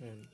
And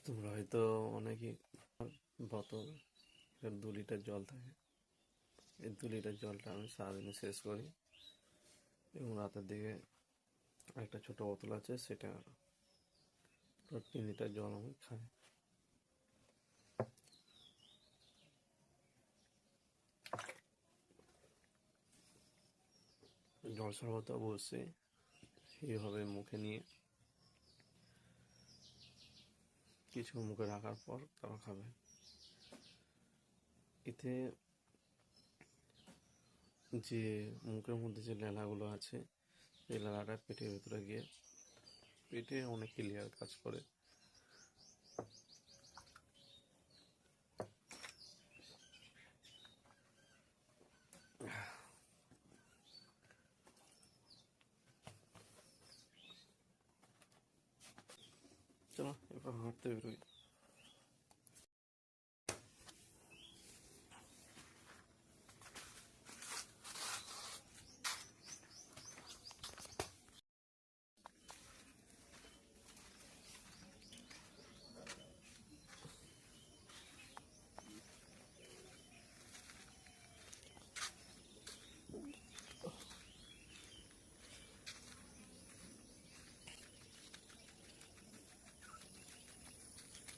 তোমরা হয়তো অনেকেই বোতল 2 লিটার জল থাকে, এই 2 লিটার জলটা আমি সারাদিনে শেষ করি এবং রাতের দিকে একটা ছোট বোতল আছে, সেটা 3 লিটার জল আমি খাই। জল শরবত অবশ্যই এইভাবে মুখে নিয়ে কিছু মুখে রাখার পর তারপর খাবে। এতে যে মুখের মধ্যে যে লেলাগুলো আছে, এই লেলাটা পেটের ভেতরে গিয়ে পেটে অনেক ক্লিয়ার কাজ করে। চলো এবার হাঁটতে বেরোই।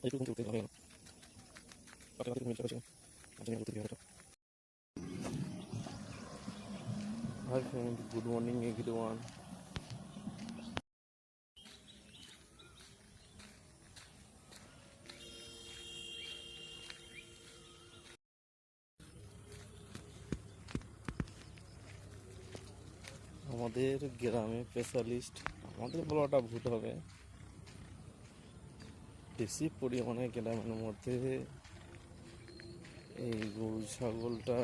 Hi friends, good morning everyone. আমাদের গ্রামে স্পেশালিস্ট, আমাদের বলাটা ভুল হবে, বেশি পরিমাণে গ্রামের মধ্যে এই গরু ছাগলটা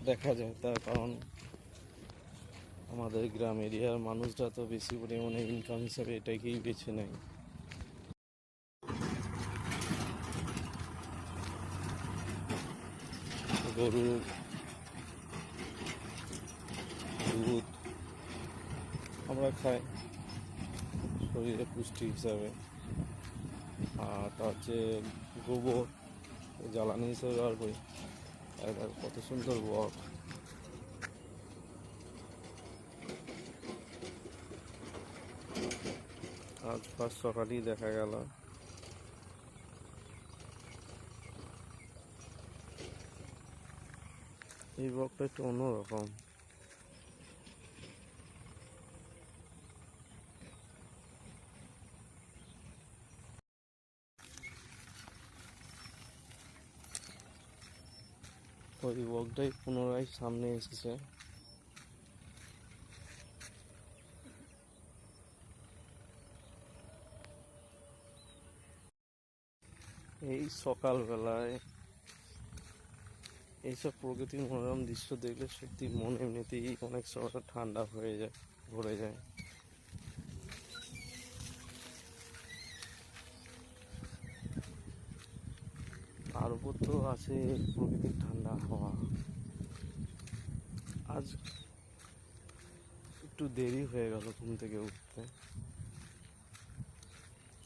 দেখা যায়। তার কারণ আমাদের গ্রাম এরিয়ার মানুষরা তো বেশি পরিমাণে ইনকাম হিসাবে এটাকেই বেছে নেয়। গরুর দুধ আমরা খাই শরীরে পুষ্টি হিসাবে, আর তার হচ্ছে গোবর জ্বালানি হিসেবে ব্যবহার করি। কত সুন্দর বক, আজ ফার্স্ট সকালেই দেখা গেল। এই বকটা একটু অন্যরকম। ওই বকটাই পুনরায় সামনে এসেছে। এই সকালবেলায় এইসব প্রকৃতির মনোরম দৃশ্য দেখলে সত্যি মন এমনিতেই অনেক সময় ঠান্ডা হয়ে যায়, ভরে যায়। তার উপর তো আছে প্রকৃতির ঠান্ডা হাওয়া। আজ একটু দেরি হয়ে গেল ঘুম থেকে উঠতে,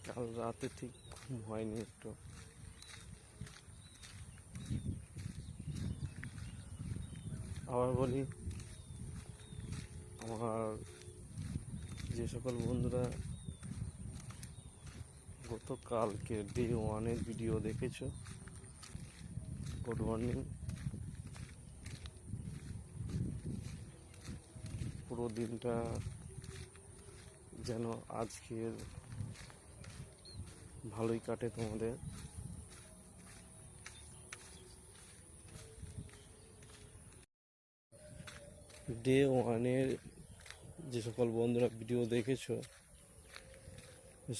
কাল রাতে ঠিক ঘুম হয়নি একটু। আবার বলি, আমার যে সকল বন্ধুরা গতকালকে ডে 1-এর ভিডিও দেখেছো, গুড মর্নিং। পুরো দিনটা যেন আজকের ভালোই কাটে তোমাদের। ডে 1-এর যে সকল বন্ধুরা ভিডিও দেখেছো,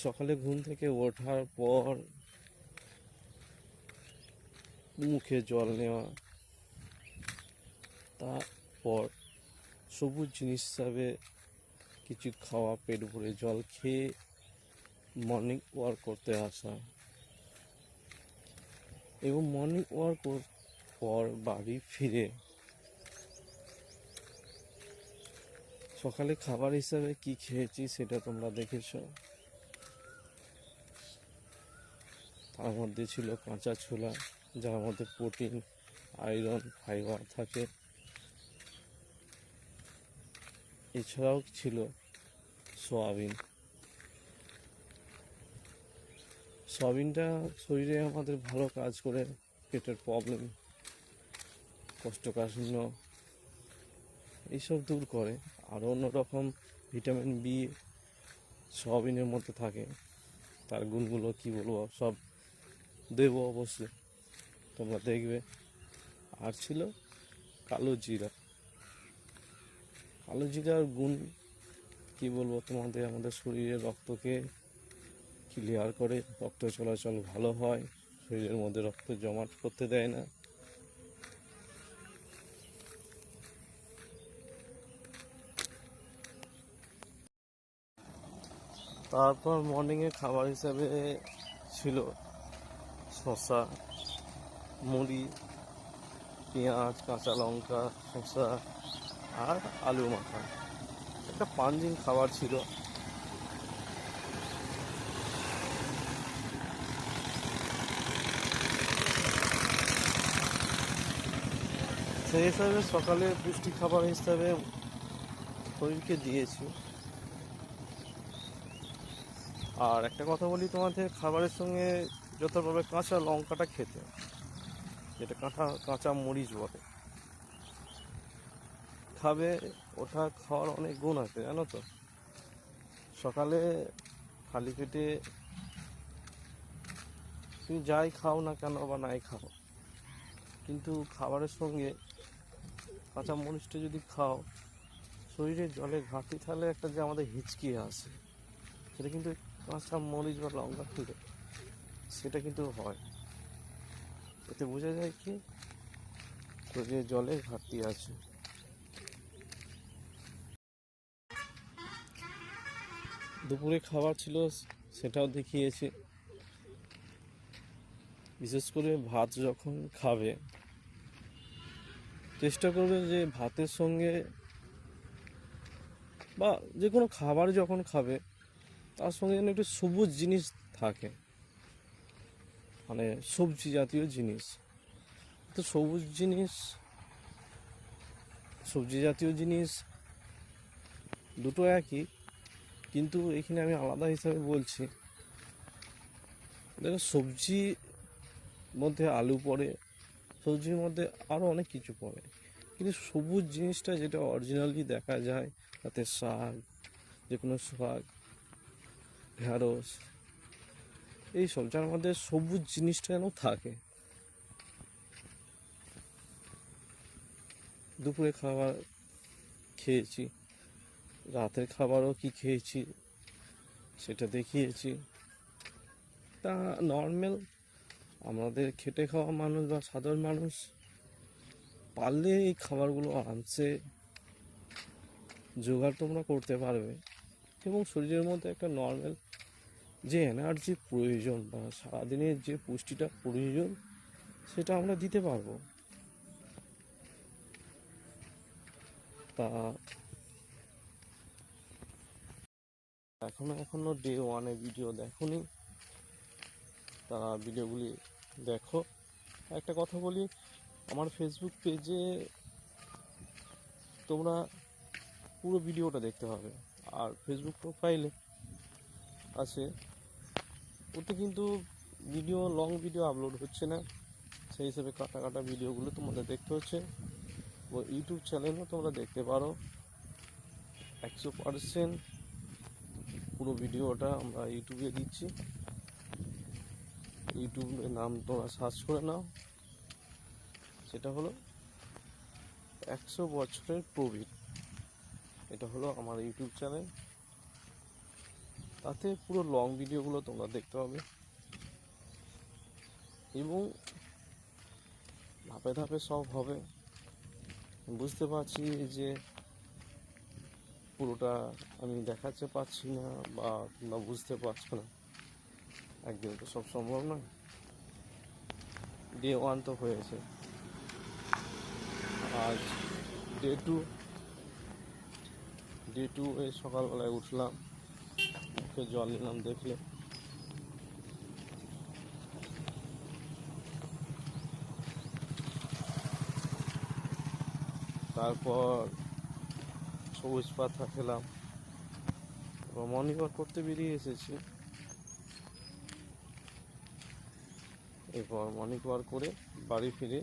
সকালে ঘুম থেকে ওঠার পর মুখে জল নেওয়া, তারপর সবুজ জিনিস হিসাবে কিছু খাওয়া, পেট ভরে জল খেয়ে মর্নিং ওয়াক করতে আসা, এবং মর্নিং ওয়াক পর বাড়ি ফিরে সকালে খাবার হিসাবে কি খেয়েছি সেটা তোমরা দেখেছো। তার মধ্যে ছিল কাঁচা ছোলা, যার মধ্যে প্রোটিন, আয়রন, ফাইবার থাকে। এছাড়াও ছিল সয়াবিন। সয়াবিনটা শরীরে আমাদের ভালো কাজ করে, পেটের প্রবলেম, কোষ্ঠকাঠিন্য এইসব দূর করে। আরও অন্যরকম ভিটামিন বি সয়াবিনের মধ্যে থাকে। তার গুণগুলো কি বলবো, সব দেবো অবশ্যই, তোমরা দেখবে। আর ছিল কালো জিরা। কালো জিরার গুণ কি বলবো তোমাদের, আমাদের শরীরের রক্তকে ক্লিয়ার করে, রক্ত চলাচল ভালো হয়, শরীরের মধ্যে রক্ত জমাট করতে দেয় না। তারপর মর্নিংয়ে খাবার হিসাবে ছিল শসা, মুড়ি, পেঁয়াজ, কাঁচা লঙ্কা, শসা আর আলু মাখা। একটা পাঞ্জিং খাবার ছিল। সেই হিসাবে সকালে পুষ্টি খাবার হিসাবে শরীরকে দিয়েছি। আর একটা কথা বলি তোমাদের, খাবারের সঙ্গে যত পারবে কাঁচা লঙ্কাটা খেতে, যেটা কাঁচা মরিচ বলে, খাবে। ওটা খাওয়ার অনেক গুণ আছে জানো তো। সকালে খালি পেটে তুমি যাই খাও না কেন বা নাই খাও, কিন্তু খাবারের সঙ্গে কাঁচা মরিচটা যদি খাও, শরীরে জলের ঘাটতি থাকলে একটা যে আমাদের হিচকি আসে, সেটা কিন্তু কাঁচা মরিচ বা লঙ্কা খেলে সেটা কিন্তু হয়। এতে বোঝা যায় কি শরীরে জলের ঘাটতি আছে। দুপুরে খাবার ছিল, সেটাও দেখিয়েছি। বিশেষ করে ভাত যখন খাবে, চেষ্টা করবে যে ভাতের সঙ্গে বা যে কোনো খাবার যখন খাবে তার সঙ্গে যেন একটু সবুজ জিনিস থাকে, মানে সবজি জাতীয় জিনিস। তো সবজি জাতীয় জিনিস দুটো একই, কিন্তু এখানে আমি আলাদা হিসাবে বলছি। দেখো, সবজির মধ্যে আলু পড়ে, সবজির মধ্যে আরও অনেক কিছু পড়ে, কিন্তু সবুজ জিনিসটা যেটা অরিজিনালি দেখা যায়, তাতে শাক, যে কোনো শাক, ঢ্যাঁড়স, এইসব যার মধ্যে সবুজ জিনিসটা যেন থাকে। দুপুরে খাবার খেয়েছি, রাতের খাবারও কি খেয়েছি সেটা দেখিয়েছি। তা নর্মাল আমাদের খেটে খাওয়া মানুষ বা সাধারণ মানুষ পারলে এই খাবারগুলো আরামসে জোগাড় তোমরা করতে পারবে, এবং শরীরের মধ্যে একটা নর্মাল যে এনার্জি প্রয়োজন বা সারাদিনের যে পুষ্টিটা প্রয়োজন, সেটা আমরা দিতে পারবো। তা এখনো ডে ওয়ানে ভিডিও দেখোনি, তারা ভিডিওগুলি দেখো। একটা কথা বলি, আমার ফেসবুক পেজে তোমরা পুরো ভিডিওটা দেখতে হবে। আর ফেসবুক প্রোফাইলে আছে, ওতে কিন্তু লং ভিডিও আপলোড হচ্ছে না, সেই হিসেবে কাটা কাটা ভিডিওগুলো তোমাদের দেখতে হচ্ছে। ও ইউটিউব চ্যানেলও তোমরা দেখতে পারো, 100% পুরো ভিডিওটা আমরা ইউটিউবে দিচ্ছি। ইউটিউবের নাম তোমরা সার্চ করে নাও, সেটা হলো 100 বছরের প্রবীণ, এটা হলো আমার ইউটিউব চ্যানেল। তাতে পুরো লং ভিডিওগুলো তোমরা দেখতে পাবে এবং ধাপে ধাপে সব হবে। বুঝতে পারছি যে পুরোটা আমি দেখাতে পারছি না বা তোমরা বুঝতে পারছো না, একদিনে তো সব সম্ভব নয়। ডে ওয়ান তো হয়েছে, আজ ডে টু এই সকালবেলায় উঠলাম, মুখে জল নিলাম দেখলে। তারপর সবুজ পাতা খেলাম, এবার মর্নিং ওয়াক করতে বেরিয়ে এসেছি। এরপর মর্নিং ওয়াক করে বাড়ি ফিরে